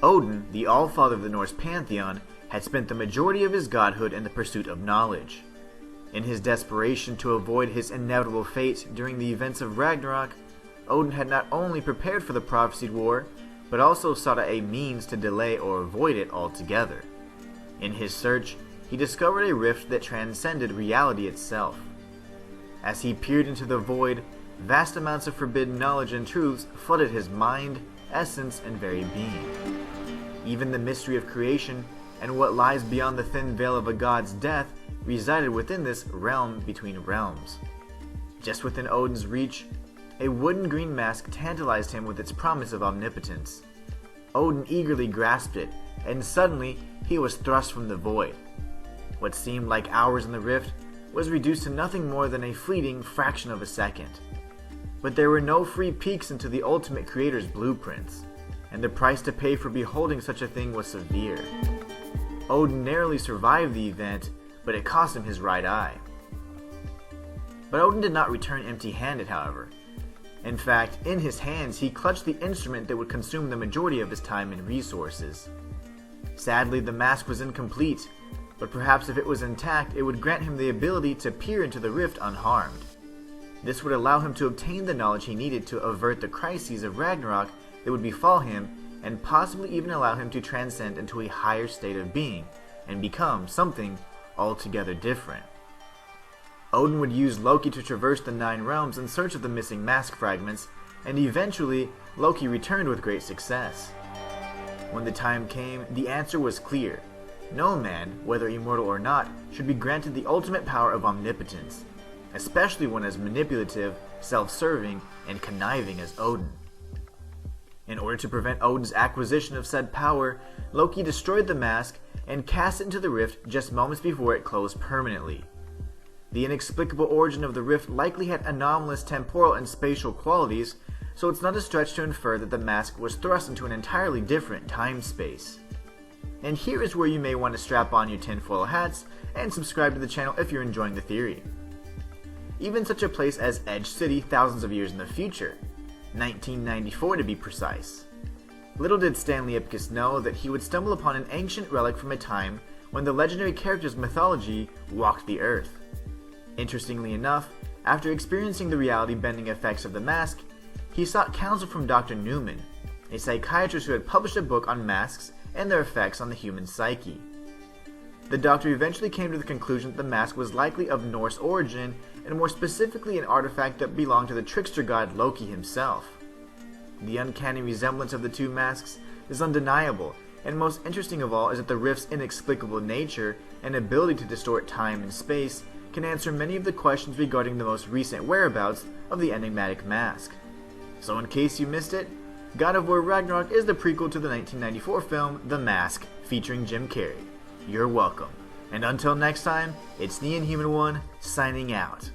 Odin, the Allfather of the Norse pantheon, had spent the majority of his godhood in the pursuit of knowledge. In his desperation to avoid his inevitable fate during the events of Ragnarok, Odin had not only prepared for the prophesied war, but also sought out a means to delay or avoid it altogether. In his search, he discovered a rift that transcended reality itself. As he peered into the void, vast amounts of forbidden knowledge and truths flooded his mind, essence, and very being. Even the mystery of creation and what lies beyond the thin veil of a god's death resided within this realm between realms. Just within Odin's reach, a wooden green mask tantalized him with its promise of omnipotence. Odin eagerly grasped it, and suddenly he was thrust from the void. What seemed like hours in the rift was reduced to nothing more than a fleeting fraction of a second. But there were no free peeks into the ultimate creator's blueprints, and the price to pay for beholding such a thing was severe. Odin narrowly survived the event, but it cost him his right eye. But Odin did not return empty-handed, however. In fact, in his hands he clutched the instrument that would consume the majority of his time and resources. Sadly, the mask was incomplete, but perhaps if it was intact, it would grant him the ability to peer into the rift unharmed. This would allow him to obtain the knowledge he needed to avert the crises of Ragnarok that would befall him, and possibly even allow him to transcend into a higher state of being, and become something altogether different. Odin would use Loki to traverse the 9 realms in search of the missing mask fragments, and eventually, Loki returned with great success. When the time came, the answer was clear. No man, whether immortal or not, should be granted the ultimate power of omnipotence, especially one as manipulative, self-serving, and conniving as Odin. In order to prevent Odin's acquisition of said power, Loki destroyed the mask and cast it into the rift just moments before it closed permanently. The inexplicable origin of the rift likely had anomalous temporal and spatial qualities, so it's not a stretch to infer that the mask was thrust into an entirely different time-space. And here is where you may want to strap on your tinfoil hats and subscribe to the channel if you're enjoying the theory. Even such a place as Edge City thousands of years in the future, 1994 to be precise. Little did Stanley Ipkiss know that he would stumble upon an ancient relic from a time when the legendary character's mythology walked the earth. Interestingly enough, after experiencing the reality-bending effects of the mask, he sought counsel from Dr. Inhuman, a psychiatrist who had published a book on masks and their effects on the human psyche. The doctor eventually came to the conclusion that the mask was likely of Norse origin, and more specifically an artifact that belonged to the trickster god Loki himself. The uncanny resemblance of the two masks is undeniable, and most interesting of all is that the rift's inexplicable nature and ability to distort time and space can answer many of the questions regarding the most recent whereabouts of the enigmatic mask. So in case you missed it, God of War Ragnarok is the prequel to the 1994 film The Mask, featuring Jim Carrey. You're welcome. And until next time, it's the Inhuman One, signing out.